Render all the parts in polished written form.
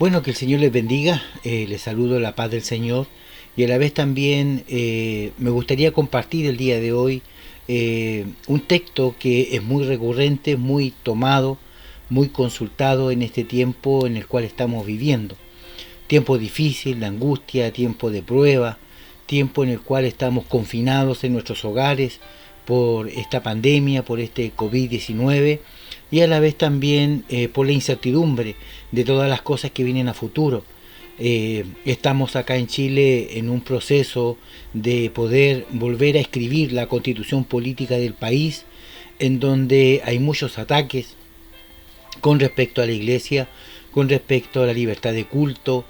Bueno, que el Señor les bendiga, les saludo la paz del Señor y a la vez también me gustaría compartir el día de hoy un texto que es muy recurrente, muy tomado, muy consultado en este tiempo en el cual estamos viviendo. Tiempo difícil, de angustia, tiempo de prueba, tiempo en el cual estamos confinados en nuestros hogares por esta pandemia, por este COVID-19 y a la vez también por la incertidumbre de todas las cosas que vienen a futuro. Estamos acá en Chile en un proceso de poder volver a escribir la constitución política del país, en donde hay muchos ataques con respecto a la iglesia, con respecto a la libertad de culto,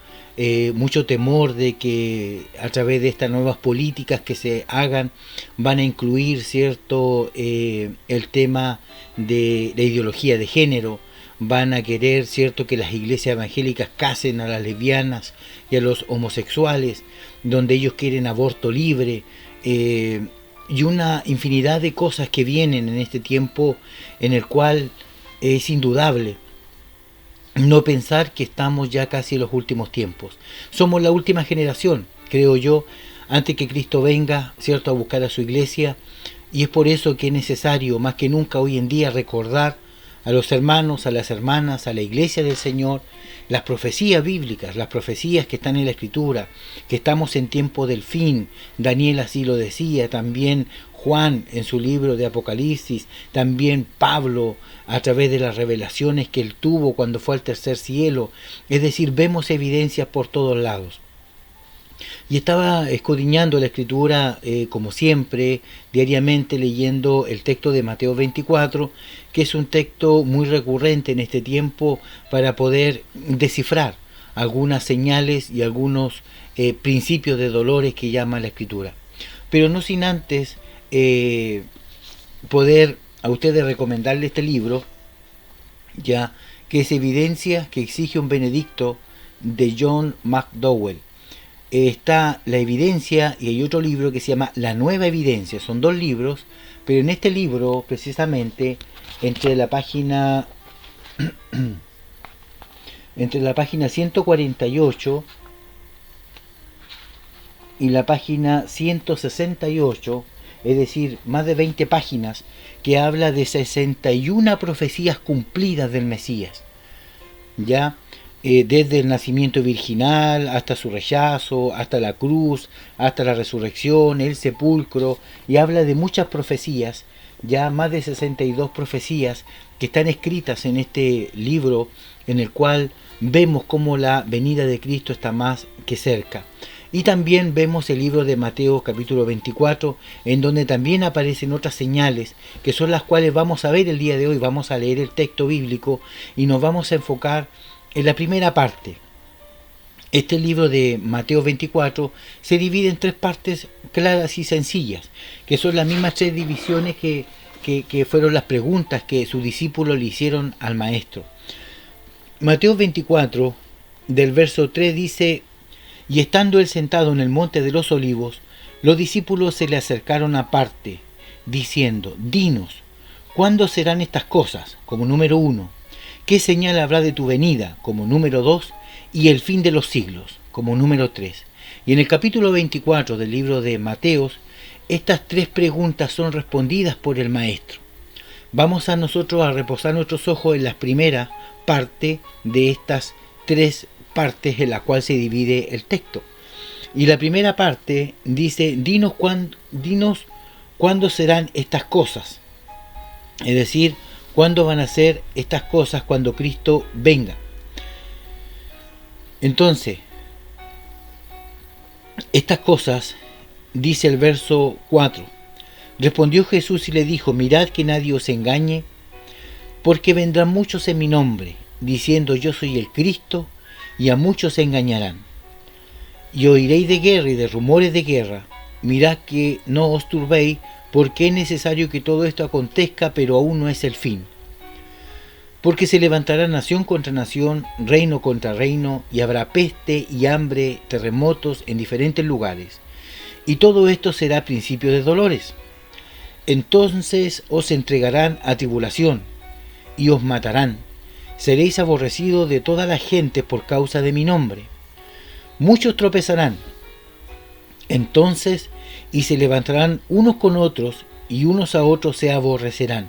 mucho temor de que a través de estas nuevas políticas que se hagan van a incluir cierto el tema de la ideología de género, van a querer cierto que las iglesias evangélicas casen a las lesbianas y a los homosexuales, donde ellos quieren aborto libre, y una infinidad de cosas que vienen en este tiempo en el cual es indudable no pensar que estamos ya casi en los últimos tiempos. Somos la última generación, creo yo, antes que Cristo venga, cierto, a buscar a su iglesia, y es por eso que es necesario más que nunca hoy en día recordar a los hermanos, a las hermanas, a la iglesia del Señor, las profecías bíblicas, las profecías que están en la Escritura, que estamos en tiempo del fin. Daniel así lo decía, también Juan en su libro de Apocalipsis, también Pablo a través de las revelaciones que él tuvo cuando fue al tercer cielo. Es decir, vemos evidencias por todos lados. Y estaba escudriñando la Escritura, como siempre, diariamente leyendo el texto de Mateo 24, que es un texto muy recurrente en este tiempo para poder descifrar algunas señales y algunos principios de dolores que llama la Escritura. Pero no sin antes poder a ustedes recomendarle este libro, ya que es Evidencia que exige un Benedicto, de John McDowell. Está La Evidencia y hay otro libro que se llama La Nueva Evidencia. Son dos libros, pero en este libro precisamente entre la página 148 y la página 168, es decir, más de 20 páginas, que habla de 61 profecías cumplidas del Mesías, ya desde el nacimiento virginal hasta su rechazo, hasta la cruz, hasta la resurrección, el sepulcro, y habla de muchas profecías, ya más de 62 profecías que están escritas en este libro, en el cual vemos cómo la venida de Cristo está más que cerca. Y también vemos el libro de Mateo capítulo 24, en donde también aparecen otras señales, que son las cuales vamos a ver el día de hoy. Vamos a leer el texto bíblico y nos vamos a enfocar en la primera parte. Este libro de Mateo 24 se divide en tres partes claras y sencillas, que son las mismas tres divisiones que fueron las preguntas que sus discípulos le hicieron al maestro. Mateo 24, del verso 3 dice: y estando él sentado en el monte de los olivos, los discípulos se le acercaron aparte, diciendo: dinos, ¿cuándo serán estas cosas? Como número 1. ¿Qué señal habrá de tu venida? Como número 2. Y el fin de los siglos, como número 3. Y en el capítulo 24 del libro de Mateos, estas tres preguntas son respondidas por el maestro. Vamos a nosotros a reposar nuestros ojos en la primera parte de estas tres partes en la cual se divide el texto. Y la primera parte dice: dinos cuándo serán estas cosas. Es decir, cuándo van a ser estas cosas cuando Cristo venga. Entonces, estas cosas, dice el verso 4, respondió Jesús y le dijo: mirad que nadie os engañe, porque vendrán muchos en mi nombre, diciendo: yo soy el Cristo, y a muchos se engañarán. Y oiréis de guerra y de rumores de guerra. Mirad que no os turbéis, porque es necesario que todo esto acontezca, pero aún no es el fin. Porque se levantará nación contra nación, reino contra reino, y habrá peste y hambre, terremotos en diferentes lugares. Y todo esto será principio de dolores. Entonces os entregarán a tribulación, y os matarán, seréis aborrecidos de todas las gentes por causa de mi nombre. Muchos tropezarán entonces y se levantarán unos con otros y unos a otros se aborrecerán.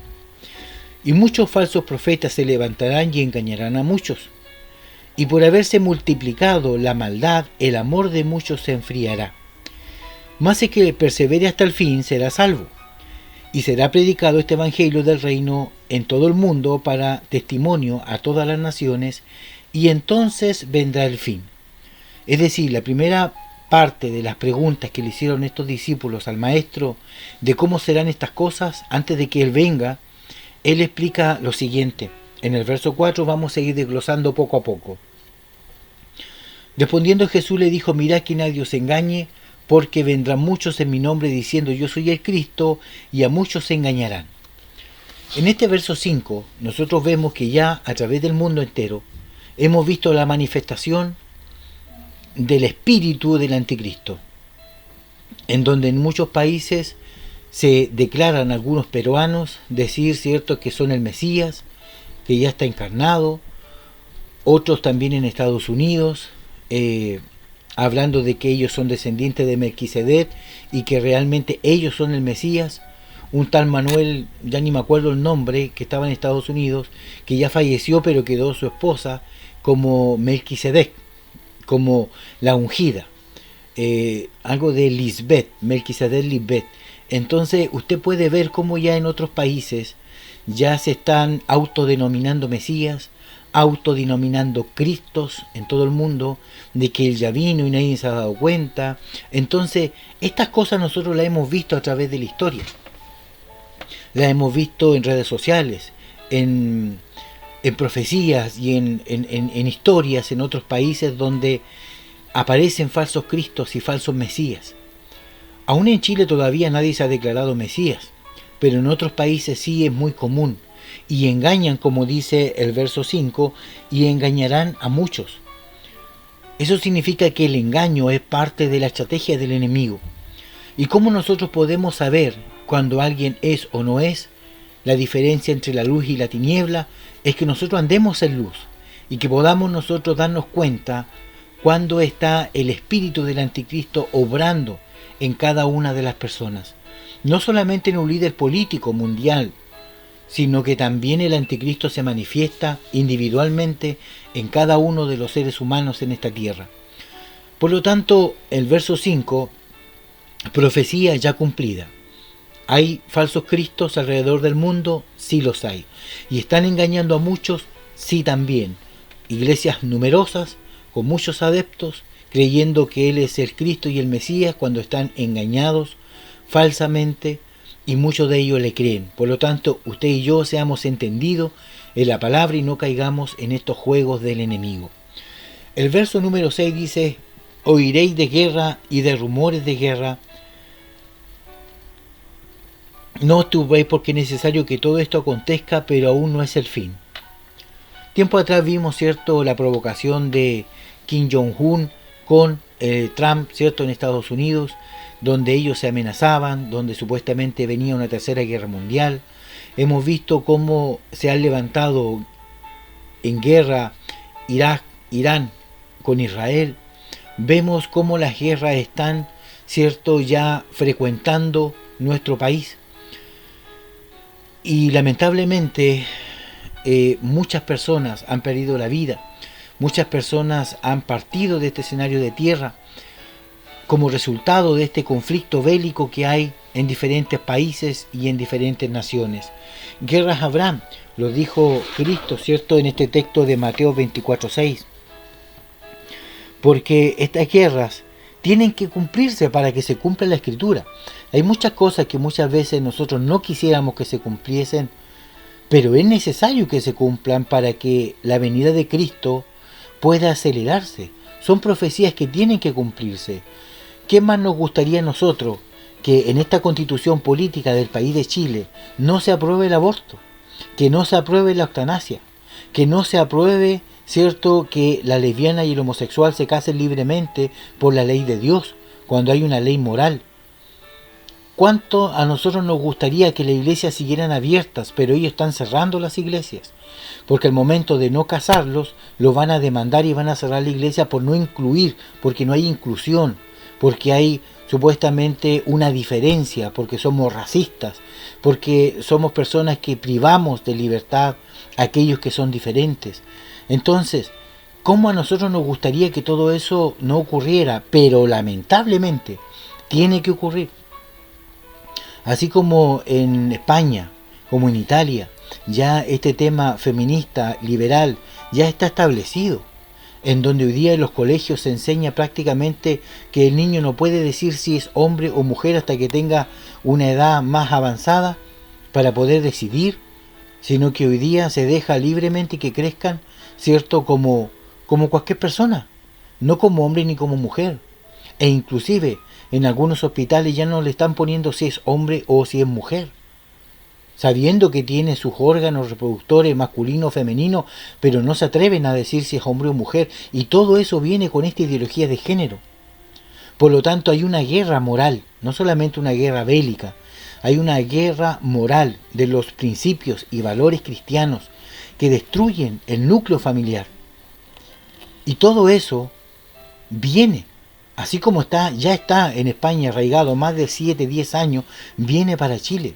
Y muchos falsos profetas se levantarán y engañarán a muchos. Y por haberse multiplicado la maldad, el amor de muchos se enfriará. Mas el que persevere hasta el fin será salvo. Y será predicado este evangelio del reino en todo el mundo para testimonio a todas las naciones, y entonces vendrá el fin. Es decir, la primera parte de las preguntas que le hicieron estos discípulos al maestro de cómo serán estas cosas antes de que él venga, él explica lo siguiente. En el verso 4 vamos a seguir desglosando poco a poco. Respondiendo Jesús le dijo: mirad que nadie os engañe, porque vendrán muchos en mi nombre diciendo yo soy el Cristo, y a muchos se engañarán. En este verso 5 nosotros vemos que ya a través del mundo entero hemos visto la manifestación del espíritu del anticristo, en donde en muchos países se declaran algunos peruanos decir, cierto, que son el Mesías, que ya está encarnado, otros también en Estados Unidos, hablando de que ellos son descendientes de Melquisedec y que realmente ellos son el Mesías. Un tal Manuel, ya ni me acuerdo el nombre, que estaba en Estados Unidos, que ya falleció pero quedó su esposa como Melquisedec, como la ungida, algo de Lisbeth, Melquisedec Lisbeth. Entonces usted puede ver cómo ya en otros países ya se están autodenominando Mesías, autodenominando Cristos en todo el mundo, de que él ya vino y nadie se ha dado cuenta. Entonces estas cosas nosotros las hemos visto a través de la historia, las hemos visto en redes sociales, en profecías y en historias en otros países donde aparecen falsos cristos y falsos mesías. Aún en Chile todavía nadie se ha declarado mesías, pero en otros países sí es muy común, y engañan, como dice el verso 5, y engañarán a muchos. Eso significa que el engaño es parte de la estrategia del enemigo. ¿Y cómo nosotros podemos saber cuando alguien es o no es? La diferencia entre la luz y la tiniebla es que nosotros andemos en luz y que podamos nosotros darnos cuenta cuando está el espíritu del anticristo obrando en cada una de las personas. No solamente en un líder político mundial, sino que también el anticristo se manifiesta individualmente en cada uno de los seres humanos en esta tierra. Por lo tanto, el verso 5, profecía ya cumplida. ¿Hay falsos cristos alrededor del mundo? Sí los hay. ¿Y están engañando a muchos? Sí también. Iglesias numerosas, con muchos adeptos, creyendo que Él es el Cristo y el Mesías cuando están engañados falsamente, y muchos de ellos le creen. Por lo tanto, usted y yo seamos entendidos en la palabra y no caigamos en estos juegos del enemigo. El verso número 6 dice: oiréis de guerra y de rumores de guerra. No os turbéis, porque es necesario que todo esto acontezca, pero aún no es el fin. Tiempo atrás vimos, cierto, la provocación de Kim Jong-un con Trump, cierto, en Estados Unidos, donde ellos se amenazaban, donde supuestamente venía una tercera guerra mundial. Hemos visto cómo se han levantado en guerra Irak, Irán con Israel. Vemos cómo las guerras están, cierto, ya frecuentando nuestro país. Y lamentablemente muchas personas han perdido la vida, muchas personas han partido de este escenario de tierra como resultado de este conflicto bélico que hay en diferentes países y en diferentes naciones. Guerras habrá, lo dijo Cristo, cierto, en este texto de Mateo 24:6, porque estas guerras tienen que cumplirse para que se cumpla la Escritura. Hay muchas cosas que muchas veces nosotros no quisiéramos que se cumpliesen, pero es necesario que se cumplan para que la venida de Cristo pueda acelerarse. Son profecías que tienen que cumplirse. ¿Qué más nos gustaría a nosotros? Que en esta constitución política del país de Chile no se apruebe el aborto, que no se apruebe la eutanasia, que no se apruebe, cierto, que la lesbiana y el homosexual se casen libremente por la ley de Dios, cuando hay una ley moral. ¿Cuánto a nosotros nos gustaría que las iglesias siguieran abiertas, pero ellos están cerrando las iglesias? Porque al momento de no casarlos, los van a demandar y van a cerrar la iglesia por no incluir, porque no hay inclusión, porque hay supuestamente una diferencia, porque somos racistas, porque somos personas que privamos de libertad a aquellos que son diferentes. Entonces, ¿cómo a nosotros nos gustaría que todo eso no ocurriera? Pero lamentablemente tiene que ocurrir. Así como en España, como en Italia, ya este tema feminista, liberal, ya está establecido, en donde hoy día en los colegios se enseña prácticamente que el niño no puede decir si es hombre o mujer hasta que tenga una edad más avanzada para poder decidir, sino que hoy día se deja libremente que crezcan, ¿cierto? Como cualquier persona, no como hombre ni como mujer. E inclusive en algunos hospitales ya no le están poniendo si es hombre o si es mujer, sabiendo que tiene sus órganos reproductores masculino o femenino, pero no se atreven a decir si es hombre o mujer, y todo eso viene con esta ideología de género. Por lo tanto, hay una guerra moral, no solamente una guerra bélica, hay una guerra moral de los principios y valores cristianos que destruyen el núcleo familiar. Y todo eso viene, así como ya está en España arraigado más de 7, 10 años, viene para Chile.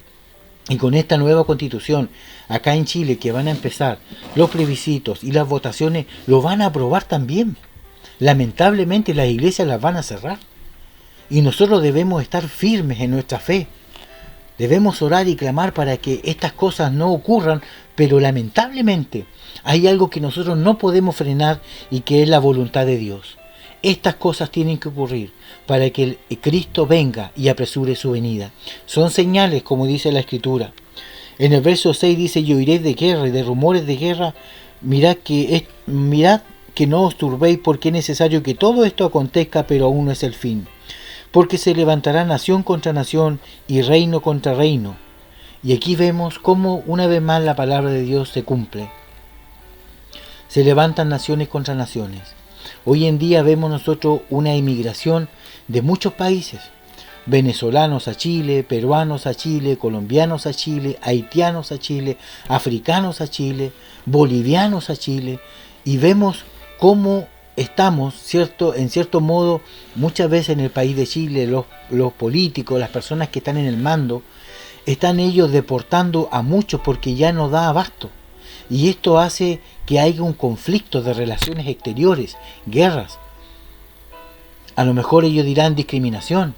Y con esta nueva constitución, acá en Chile, que van a empezar los plebiscitos y las votaciones, lo van a aprobar también. Lamentablemente las iglesias las van a cerrar. Y nosotros debemos estar firmes en nuestra fe. Debemos orar y clamar para que estas cosas no ocurran, pero lamentablemente hay algo que nosotros no podemos frenar y que es la voluntad de Dios. Estas cosas tienen que ocurrir para que Cristo venga y apresure su venida. Son señales, como dice la Escritura. En el verso 6 dice: y oiréis de guerra y de rumores de guerra. Mirad que no os turbéis, porque es necesario que todo esto acontezca, pero aún no es el fin. Porque se levantará nación contra nación y reino contra reino. Y aquí vemos cómo una vez más la palabra de Dios se cumple. Se levantan naciones contra naciones. Hoy en día vemos nosotros una emigración de muchos países. Venezolanos a Chile, peruanos a Chile, colombianos a Chile, haitianos a Chile, africanos a Chile, bolivianos a Chile. Y vemos cómo estamos, ¿cierto? En cierto modo, muchas veces en el país de Chile, los políticos, las personas que están en el mando, están ellos deportando a muchos porque ya no da abasto. Y esto hace que haya un conflicto de relaciones exteriores, guerras. A lo mejor ellos dirán discriminación,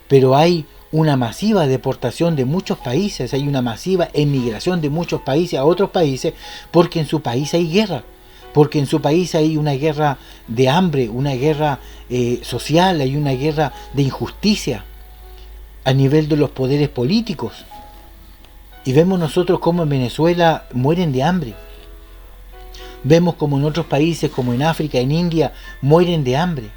pero hay una masiva deportación de muchos países, hay una masiva emigración de muchos países a otros países, porque en su país hay guerra, porque en su país hay una guerra de hambre, una guerra social, hay una guerra de injusticia a nivel de los poderes políticos. Y vemos nosotros cómo en Venezuela mueren de hambre. Vemos como en otros países, como en África, en India, mueren de hambre.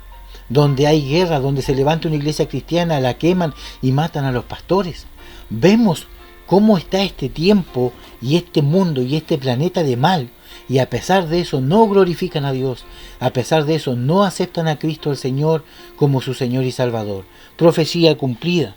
Donde hay guerra, donde se levanta una iglesia cristiana, la queman y matan a los pastores. Vemos cómo está este tiempo y este mundo y este planeta de mal. Y a pesar de eso no glorifican a Dios. A pesar de eso no aceptan a Cristo el Señor como su Señor y Salvador. Profecía cumplida.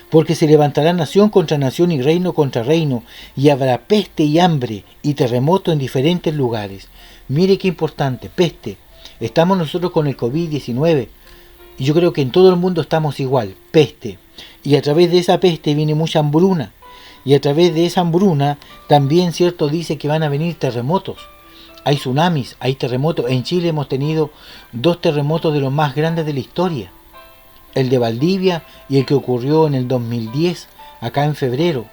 Porque se levantará nación contra nación y reino contra reino, y habrá peste y hambre y terremoto en diferentes lugares. Mire qué importante, peste. Estamos nosotros con el COVID-19, y yo creo que en todo el mundo estamos igual, peste. Y a través de esa peste viene mucha hambruna, y a través de esa hambruna también, cierto, dice que van a venir terremotos. Hay tsunamis, hay terremotos. En Chile hemos tenido 2 terremotos de los más grandes de la historia. El de Valdivia y el que ocurrió en el 2010, acá en febrero.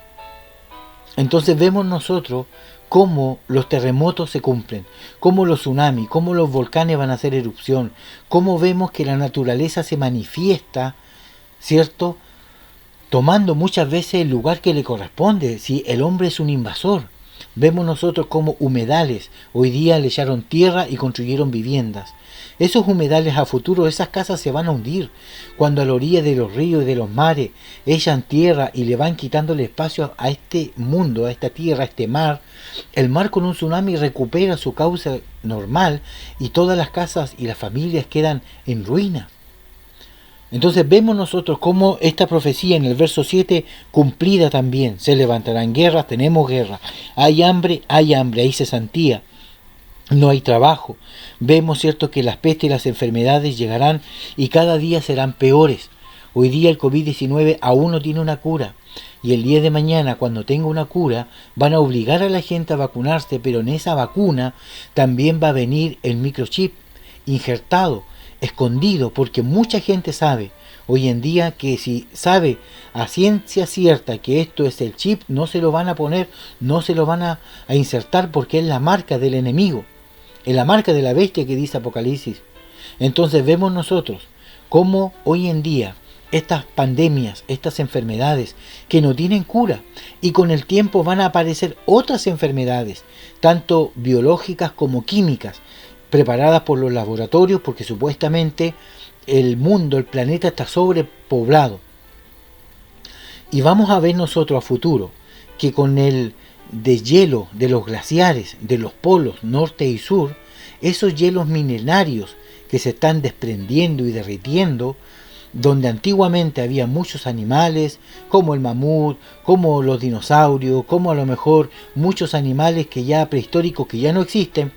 Entonces vemos nosotros cómo los terremotos se cumplen, cómo los tsunamis, cómo los volcanes van a hacer erupción, cómo vemos que la naturaleza se manifiesta, ¿cierto? Tomando muchas veces el lugar que le corresponde, si el hombre es un invasor. Vemos nosotros cómo humedales hoy día le echaron tierra y construyeron viviendas. Esos humedales a futuro, esas casas se van a hundir cuando a la orilla de los ríos y de los mares echan tierra y le van quitando el espacio a este mundo, a esta tierra, a este mar. El mar con un tsunami recupera su cauce normal y todas las casas y las familias quedan en ruinas. Entonces vemos nosotros cómo esta profecía en el verso 7 cumplida también. Se levantarán guerras, tenemos guerra. Hay hambre, hay cesantía. No hay trabajo. Vemos, cierto, que las pestes y las enfermedades llegarán y cada día serán peores. Hoy día el COVID-19 aún no tiene una cura. Y el día de mañana, cuando tenga una cura, van a obligar a la gente a vacunarse, pero en esa vacuna también va a venir el microchip injertado, escondido, porque mucha gente sabe hoy en día que si sabe a ciencia cierta que esto es el chip, no se lo van a poner, no se lo van a insertar porque es la marca del enemigo, es la marca de la bestia que dice Apocalipsis. Entonces vemos nosotros cómo hoy en día estas pandemias, estas enfermedades que no tienen cura, y con el tiempo van a aparecer otras enfermedades, tanto biológicas como químicas, preparadas por los laboratorios, porque supuestamente el mundo, el planeta está sobrepoblado. Y vamos a ver nosotros a futuro que con el deshielo de los glaciares, de los polos norte y sur, esos hielos milenarios que se están desprendiendo y derritiendo, donde antiguamente había muchos animales, como el mamut, como los dinosaurios, como a lo mejor muchos animales que ya prehistóricos que ya no existen,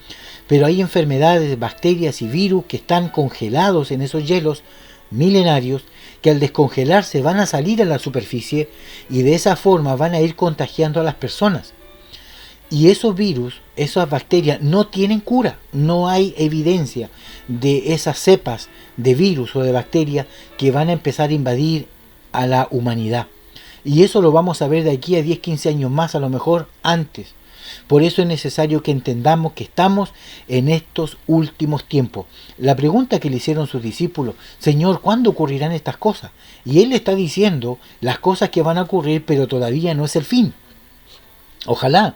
pero hay enfermedades, bacterias y virus que están congelados en esos hielos milenarios, que al descongelarse van a salir a la superficie y de esa forma van a ir contagiando a las personas. Y esos virus, esas bacterias no tienen cura, no hay evidencia de esas cepas de virus o de bacterias que van a empezar a invadir a la humanidad. Y eso lo vamos a ver de aquí a 10, 15 años más, a lo mejor antes. Por eso es necesario que entendamos que estamos en estos últimos tiempos. La pregunta que le hicieron sus discípulos: Señor, ¿cuándo ocurrirán estas cosas? Y Él le está diciendo las cosas que van a ocurrir, pero todavía no es el fin. Ojalá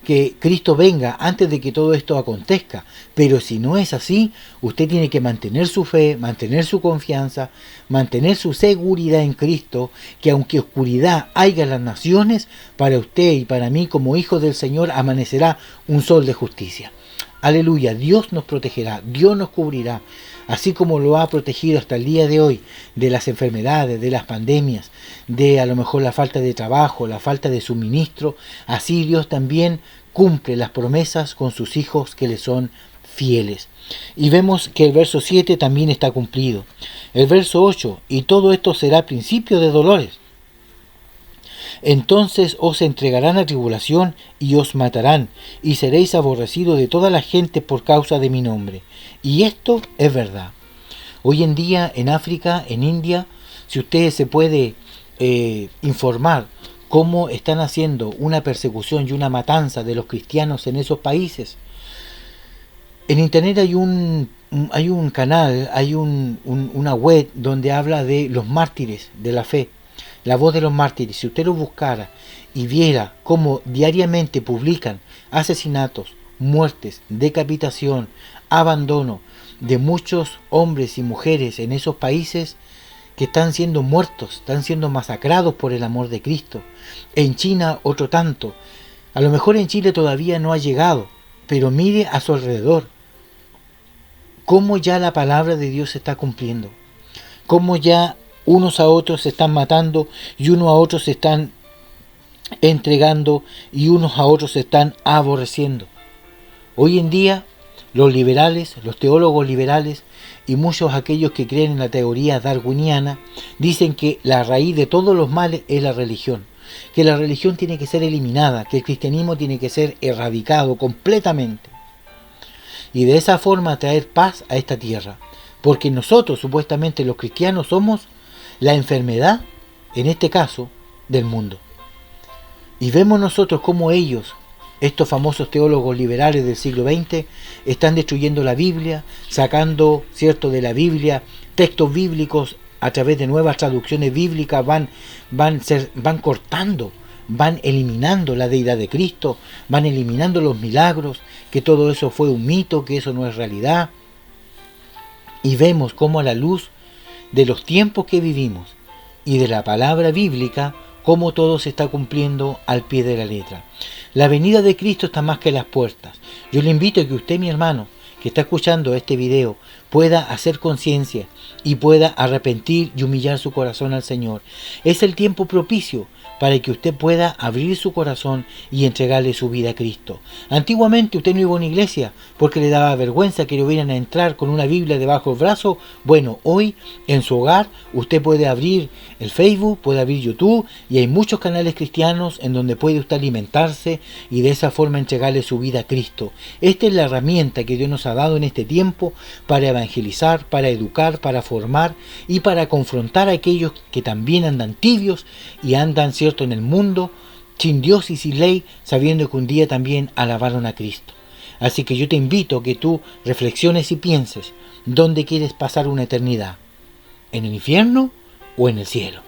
que Cristo venga antes de que todo esto acontezca, pero si no es así, usted tiene que mantener su fe, mantener su confianza, mantener su seguridad en Cristo, que aunque oscuridad haya en las naciones, para usted y para mí como hijos del Señor amanecerá un sol de justicia. Aleluya, Dios nos protegerá, Dios nos cubrirá, así como lo ha protegido hasta el día de hoy de las enfermedades, de las pandemias, de a lo mejor la falta de trabajo, la falta de suministro. Así Dios también cumple las promesas con sus hijos que le son fieles. Y vemos que el verso 7 también está cumplido. El verso 8: y todo esto será principio de dolores. Entonces os entregarán a tribulación y os matarán, y seréis aborrecidos de toda la gente por causa de mi nombre. Y esto es verdad. Hoy en día en África, en India, si usted se puede informar cómo están haciendo una persecución y una matanza de los cristianos en esos países. En internet hay un canal, hay una web donde habla de los mártires de la fe. La voz de los mártires. Si usted lo buscara y viera cómo diariamente publican asesinatos, muertes, decapitación, abandono de muchos hombres y mujeres en esos países que están siendo muertos, están siendo masacrados por el amor de Cristo. En China otro tanto. A lo mejor en Chile todavía no ha llegado, pero mire a su alrededor cómo ya la palabra de Dios se está cumpliendo, cómo ya unos a otros se están matando y unos a otros se están entregando y unos a otros se están aborreciendo. Hoy en día los liberales, los teólogos liberales y muchos aquellos que creen en la teoría darwiniana dicen que la raíz de todos los males es la religión, que la religión tiene que ser eliminada, que el cristianismo tiene que ser erradicado completamente y de esa forma traer paz a esta tierra, porque nosotros supuestamente los cristianos somos la enfermedad, en este caso, del mundo. Y vemos nosotros cómo ellos, estos famosos teólogos liberales del siglo XX, están destruyendo la Biblia, sacando, cierto, de la Biblia textos bíblicos a través de nuevas traducciones bíblicas, van cortando, van eliminando la deidad de Cristo, van eliminando los milagros, que todo eso fue un mito, que eso no es realidad. Y vemos cómo a la luz de los tiempos que vivimos y de la palabra bíblica, cómo todo se está cumpliendo al pie de la letra. La venida de Cristo está más que las puertas. Yo le invito a que usted, mi hermano, que que está escuchando este video pueda hacer conciencia y pueda arrepentir y humillar su corazón al Señor. Es el tiempo propicio para que usted pueda abrir su corazón y entregarle su vida a Cristo. Antiguamente usted no iba a una iglesia porque le daba vergüenza que le hubieran a entrar con una Biblia debajo del brazo. Bueno, hoy en su hogar usted puede abrir el Facebook, puede abrir YouTube y hay muchos canales cristianos en donde puede usted alimentarse y de esa forma entregarle su vida a Cristo. Esta es la herramienta que Dios nos ha dado en este tiempo para evangelizar, para educar, para formar y para confrontar a aquellos que también andan tibios y andan, ¿cierto?, en el mundo sin Dios y sin ley, sabiendo que un día también alabaron a Cristo. Así que yo te invito a que tú reflexiones y pienses dónde quieres pasar una eternidad, ¿en el infierno o en el cielo?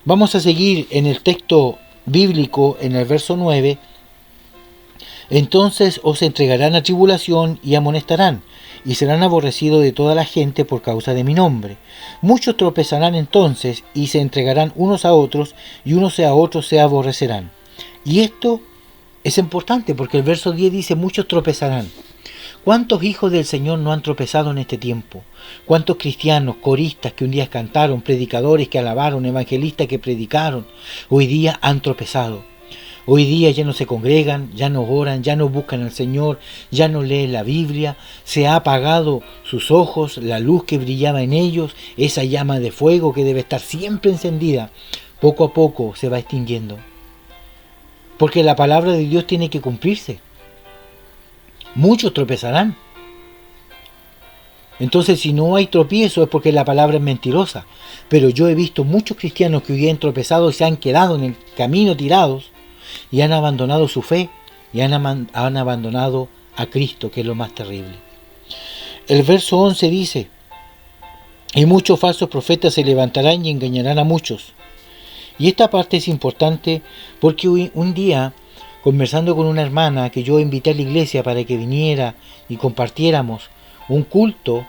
Vamos a seguir en el texto bíblico en el verso 9. Entonces os entregarán a tribulación y amonestarán, y serán aborrecidos de toda la gente por causa de mi nombre. Muchos tropezarán entonces, y se entregarán unos a otros, y unos a otros se aborrecerán. Y esto es importante, porque el verso 10 dice, muchos tropezarán. ¿Cuántos hijos del Señor no han tropezado en este tiempo? ¿Cuántos cristianos, coristas que un día cantaron, predicadores que alabaron, evangelistas que predicaron, hoy día han tropezado? Hoy día ya no se congregan, ya no oran, ya no buscan al Señor, ya no leen la Biblia, se ha apagado sus ojos, la luz que brillaba en ellos, esa llama de fuego que debe estar siempre encendida, poco a poco se va extinguiendo. Porque la palabra de Dios tiene que cumplirse. Muchos tropezarán. Entonces, si no hay tropiezo es porque la palabra es mentirosa. Pero yo he visto muchos cristianos que hoy día han tropezado y se han quedado en el camino tirados, y han abandonado su fe y han abandonado a Cristo, que es lo más terrible. El verso 11 dice, y muchos falsos profetas se levantarán y engañarán a muchos. Y esta parte es importante porque un día, conversando con una hermana que yo invité a la iglesia para que viniera y compartiéramos un culto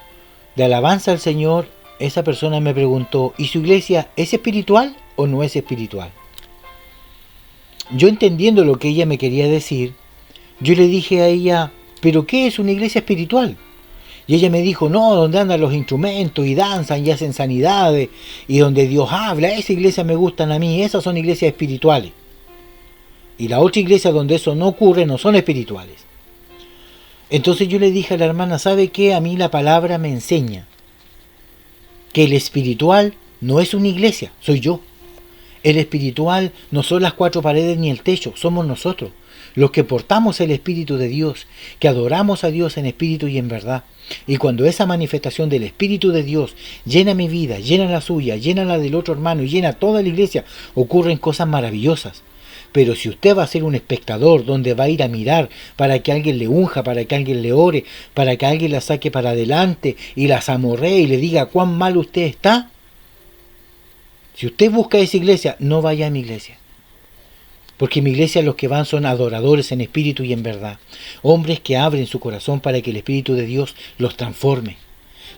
de alabanza al Señor, esa persona me preguntó, ¿y su iglesia es espiritual o no es espiritual? Yo, entendiendo lo que ella me quería decir, yo le dije a ella, ¿pero qué es una iglesia espiritual? Y ella me dijo, no, donde andan los instrumentos y danzan y hacen sanidades y donde Dios habla, esa iglesia me gustan a mí, esas son iglesias espirituales. Y la otra iglesia donde eso no ocurre no son espirituales. Entonces yo le dije a la hermana, ¿sabe qué? A mí la palabra me enseña que el espiritual no es una iglesia, soy yo. El espiritual no son las cuatro paredes ni el techo, somos nosotros, los que portamos el Espíritu de Dios, que adoramos a Dios en espíritu y en verdad. Y cuando esa manifestación del Espíritu de Dios llena mi vida, llena la suya, llena la del otro hermano y llena toda la iglesia, ocurren cosas maravillosas. Pero si usted va a ser un espectador donde va a ir a mirar para que alguien le unja, para que alguien le ore, para que alguien la saque para adelante y la zamorree y le diga cuán mal usted está, si usted busca esa iglesia, no vaya a mi iglesia. Porque en mi iglesia los que van son adoradores en espíritu y en verdad. Hombres que abren su corazón para que el Espíritu de Dios los transforme.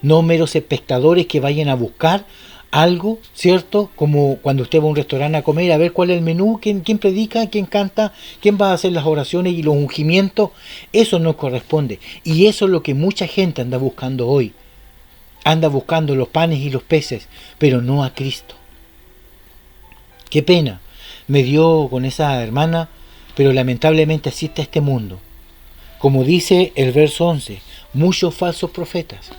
No meros espectadores que vayan a buscar algo, ¿cierto? Como cuando usted va a un restaurante a comer, a ver cuál es el menú, quién predica, quién canta, quién va a hacer las oraciones y los ungimientos. Eso no corresponde. Y eso es lo que mucha gente anda buscando hoy. Anda buscando los panes y los peces, pero no a Cristo. Qué pena me dio con esa hermana, pero lamentablemente así está este mundo. Como dice el verso 11, muchos falsos profetas,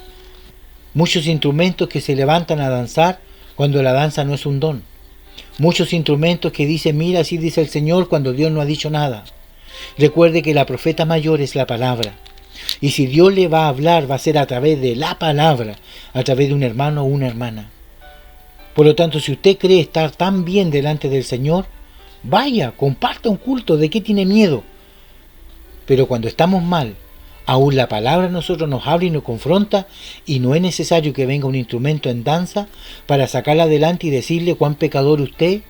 muchos instrumentos que se levantan a danzar cuando la danza no es un don. Muchos instrumentos que dicen, mira, así dice el Señor, cuando Dios no ha dicho nada. Recuerde que la profeta mayor es la palabra. Y si Dios le va a hablar, va a ser a través de la palabra, a través de un hermano o una hermana. Por lo tanto, si usted cree estar tan bien delante del Señor, vaya, comparta un culto. ¿De qué tiene miedo? Pero cuando estamos mal, aún la palabra a nosotros nos habla y nos confronta, y no es necesario que venga un instrumento en danza para sacarla adelante y decirle cuán pecador usted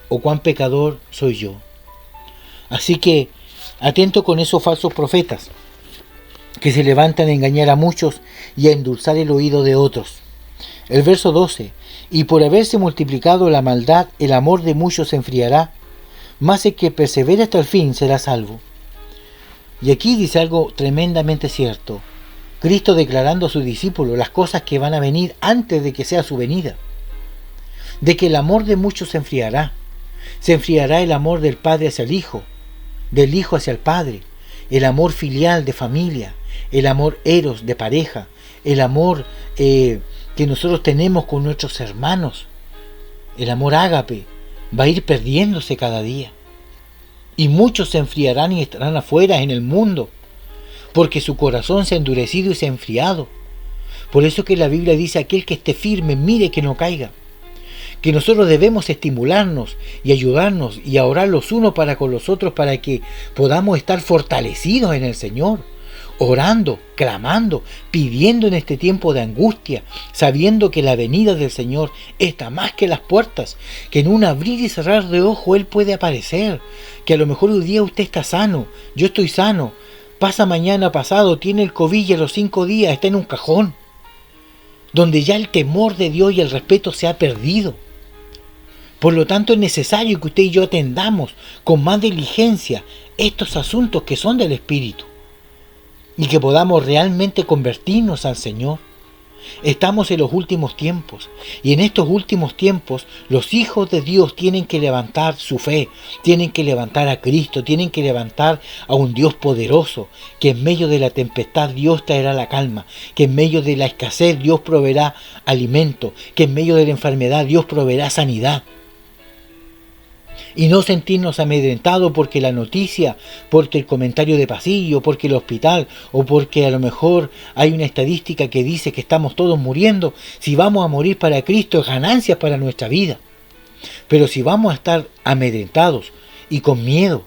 o cuán pecador soy yo. Así que, atento con esos falsos profetas que se levantan a engañar a muchos y a endulzar el oído de otros. El verso 12, y por haberse multiplicado la maldad, el amor de muchos se enfriará, mas el que persevera hasta el fin será salvo. Y aquí dice algo tremendamente cierto. Cristo declarando a sus discípulos las cosas que van a venir antes de que sea su venida. De que el amor de muchos se enfriará. Se enfriará el amor del Padre hacia el Hijo, del Hijo hacia el Padre, el amor filial de familia, el amor eros de pareja, el amor que nosotros tenemos con nuestros hermanos, el amor ágape, va a ir perdiéndose cada día. Y muchos se enfriarán y estarán afuera en el mundo, porque su corazón se ha endurecido y se ha enfriado. Por eso que la Biblia dice: aquel que esté firme, mire que no caiga. Que nosotros debemos estimularnos y ayudarnos y a orar los unos para con los otros, para que podamos estar fortalecidos en el Señor, orando, clamando, pidiendo en este tiempo de angustia, sabiendo que la venida del Señor está más que las puertas, que en un abrir y cerrar de ojo Él puede aparecer, que a lo mejor un día usted está sano, yo estoy sano, pasa mañana pasado, tiene el COVID y a los 5 días está en un cajón, donde ya el temor de Dios y el respeto se ha perdido. Por lo tanto, es necesario que usted y yo atendamos con más diligencia estos asuntos que son del Espíritu y que podamos realmente convertirnos al Señor. Estamos en los últimos tiempos, y en estos últimos tiempos los hijos de Dios tienen que levantar su fe, tienen que levantar a Cristo, tienen que levantar a un Dios poderoso, que en medio de la tempestad Dios traerá la calma, que en medio de la escasez Dios proveerá alimento, que en medio de la enfermedad Dios proveerá sanidad. Y no sentirnos amedrentados porque la noticia, porque el comentario de pasillo, porque el hospital, o porque a lo mejor hay una estadística que dice que estamos todos muriendo. Si vamos a morir para Cristo, es ganancia para nuestra vida. Pero si vamos a estar amedrentados y con miedo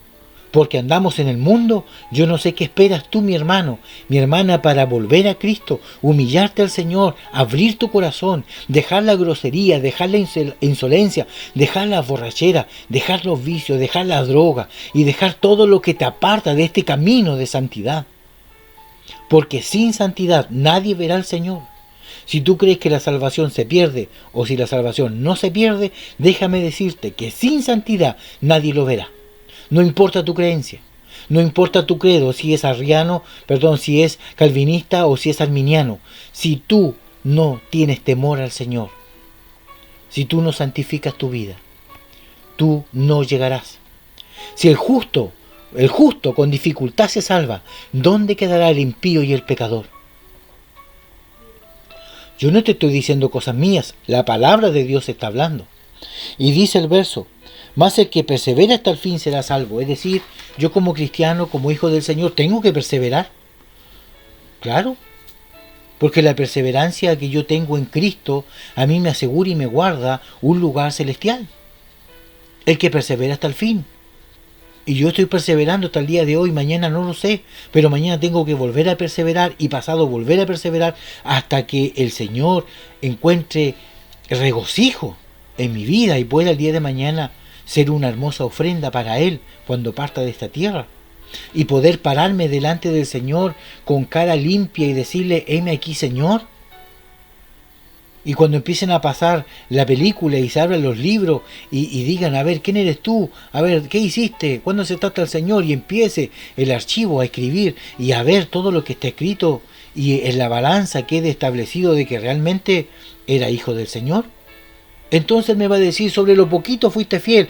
porque andamos en el mundo, yo no sé qué esperas tú, mi hermano, mi hermana, para volver a Cristo, humillarte al Señor, abrir tu corazón, dejar la grosería, dejar la insolencia, dejar la borrachera, dejar los vicios, dejar la droga y dejar todo lo que te aparta de este camino de santidad. Porque sin santidad nadie verá al Señor. Si tú crees que la salvación se pierde o si la salvación no se pierde, déjame decirte que sin santidad nadie lo verá. No importa tu creencia, no importa tu credo, si es si es calvinista o si es arminiano. Si tú no tienes temor al Señor, si tú no santificas tu vida, tú no llegarás. Si el justo con dificultad se salva, ¿dónde quedará el impío y el pecador? Yo no te estoy diciendo cosas mías, la palabra de Dios está hablando. Y dice el verso: mas el que persevera hasta el fin será salvo. Es decir, yo como cristiano, como hijo del Señor, tengo que perseverar. Claro, porque la perseverancia que yo tengo en Cristo a mí me asegura y me guarda un lugar celestial. El que persevera hasta el fin. Y yo estoy perseverando hasta el día de hoy, mañana no lo sé, pero mañana tengo que volver a perseverar y pasado volver a perseverar hasta que el Señor encuentre regocijo en mi vida y pueda el día de mañana ser una hermosa ofrenda para Él cuando parta de esta tierra. Y poder pararme delante del Señor con cara limpia y decirle: heme aquí, Señor. Y cuando empiecen a pasar la película y se abran los libros y digan: a ver, ¿quién eres tú? A ver, ¿qué hiciste? ¿Cuándo se trata el Señor? Y empiece el archivo a escribir y a ver todo lo que está escrito y en la balanza quede establecido de que realmente era hijo del Señor. Entonces me va a decir: sobre lo poquito fuiste fiel,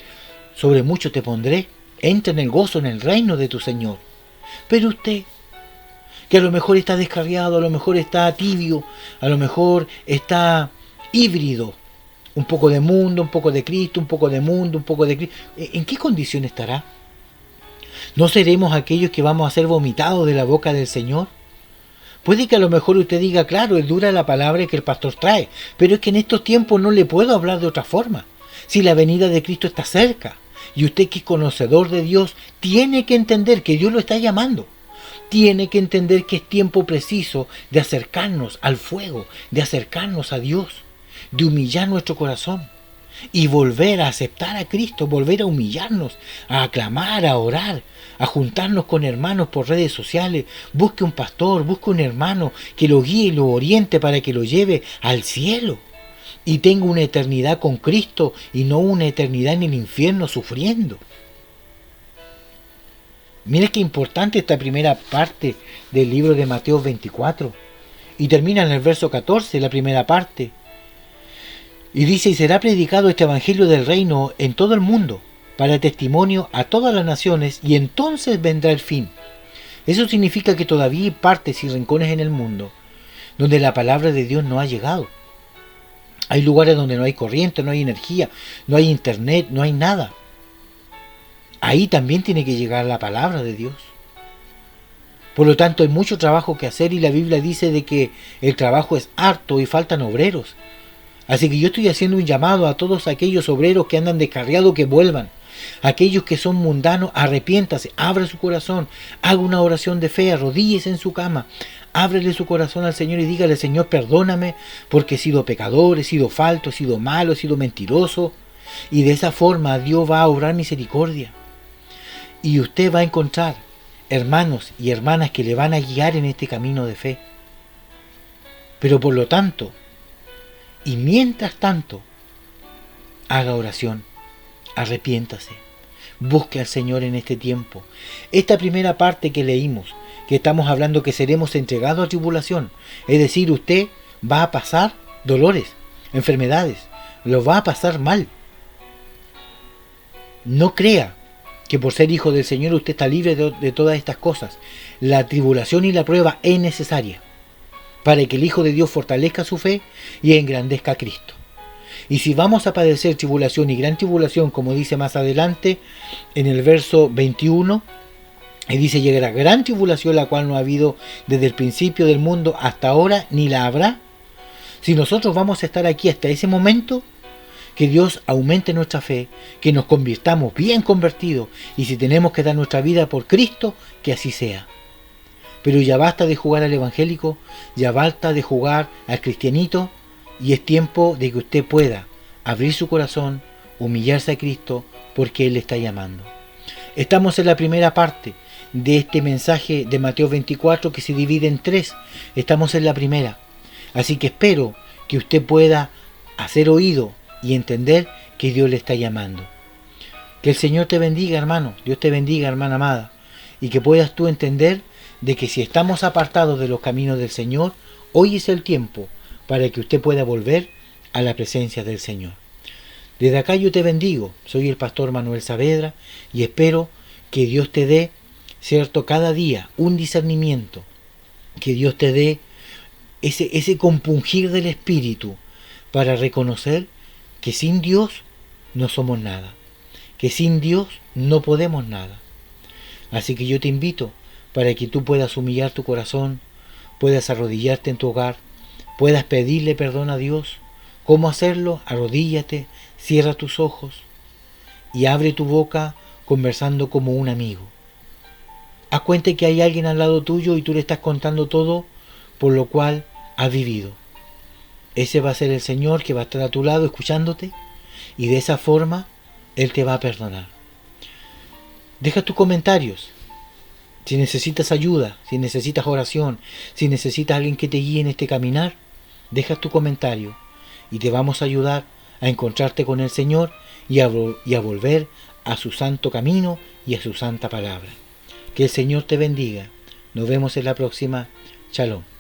sobre mucho te pondré. Entra en el gozo, en el reino de tu Señor. Pero usted, que a lo mejor está descarriado, a lo mejor está tibio, a lo mejor está híbrido, un poco de mundo, un poco de Cristo, un poco de mundo, un poco de Cristo, ¿en qué condición estará? ¿No seremos aquellos que vamos a ser vomitados de la boca del Señor? Puede que a lo mejor usted diga: claro, es dura la palabra que el pastor trae, pero es que en estos tiempos no le puedo hablar de otra forma. Si la venida de Cristo está cerca, y usted, que es conocedor de Dios, tiene que entender que Dios lo está llamando. Tiene que entender que es tiempo preciso de acercarnos al fuego, de acercarnos a Dios, de humillar nuestro corazón y volver a aceptar a Cristo, volver a humillarnos, a aclamar, a orar, a juntarnos con hermanos por redes sociales. Busque un pastor, busque un hermano que lo guíe y lo oriente para que lo lleve al cielo y tenga una eternidad con Cristo y no una eternidad en el infierno sufriendo. Mire qué importante esta primera parte del libro de Mateo 24, Y termina en el verso 14, la primera parte. Y dice, y será predicado este evangelio del reino en todo el mundo, para testimonio a todas las naciones, y entonces vendrá el fin. Eso significa que todavía hay partes y rincones en el mundo donde la palabra de Dios no ha llegado. Hay lugares donde no hay corriente, no hay energía, no hay internet, no hay nada. Ahí también tiene que llegar la palabra de Dios. Por lo tanto, hay mucho trabajo que hacer y la Biblia dice de que el trabajo es harto y faltan obreros. Así que yo estoy haciendo un llamado a todos aquellos obreros que andan descarriados que vuelvan. Aquellos que son mundanos, arrepiéntase, abra su corazón, haga una oración de fe, arrodíllese en su cama, ábrele su corazón al Señor y dígale, Señor, perdóname porque he sido pecador, he sido falto, he sido malo, he sido mentiroso. Y de esa forma Dios va a obrar misericordia. Y usted va a encontrar hermanos y hermanas que le van a guiar en este camino de fe. Pero por lo tanto, y mientras tanto, haga oración, arrepiéntase, busque al Señor en este tiempo. Esta primera parte que leímos, que estamos hablando que seremos entregados a tribulación, es decir, usted va a pasar dolores, enfermedades, lo va a pasar mal. No crea que por ser hijo del Señor usted está libre de todas estas cosas. La tribulación y la prueba es necesaria para que el Hijo de Dios fortalezca su fe y engrandezca a Cristo. Y si vamos a padecer tribulación y gran tribulación, como dice más adelante en el verso 21, y dice, llegará gran tribulación, la cual no ha habido desde el principio del mundo hasta ahora, ni la habrá. Si nosotros vamos a estar aquí hasta ese momento, que Dios aumente nuestra fe, que nos convirtamos bien convertidos, y si tenemos que dar nuestra vida por Cristo, que así sea. Pero ya basta de jugar al evangélico, ya basta de jugar al cristianito, y es tiempo de que usted pueda abrir su corazón, humillarse a Cristo, porque Él le está llamando. Estamos en la primera parte de este mensaje de Mateo 24 que se divide en 3. Estamos en la primera. Así que espero que usted pueda hacer oído y entender que Dios le está llamando. Que el Señor te bendiga, hermano. Dios te bendiga, hermana amada. Y que puedas tú entender de que si estamos apartados de los caminos del Señor, hoy es el tiempo para que usted pueda volver a la presencia del Señor. Desde acá yo te bendigo. Soy el pastor Manuel Saavedra y espero que Dios te dé, cierto, cada día un discernimiento. Que Dios te dé ese compungir del Espíritu para reconocer que sin Dios no somos nada, que sin Dios no podemos nada. Así que yo te invito para que tú puedas humillar tu corazón, puedas arrodillarte en tu hogar, puedas pedirle perdón a Dios. ¿Cómo hacerlo? Arrodíllate, cierra tus ojos y abre tu boca conversando como un amigo. Haz cuenta que hay alguien al lado tuyo y tú le estás contando todo por lo cual has vivido. Ese va a ser el Señor que va a estar a tu lado escuchándote y de esa forma Él te va a perdonar. Deja tus comentarios. Si necesitas ayuda, si necesitas oración, si necesitas alguien que te guíe en este caminar, deja tu comentario y te vamos a ayudar a encontrarte con el Señor y a volver a su santo camino y a su santa palabra. Que el Señor te bendiga. Nos vemos en la próxima. Shalom.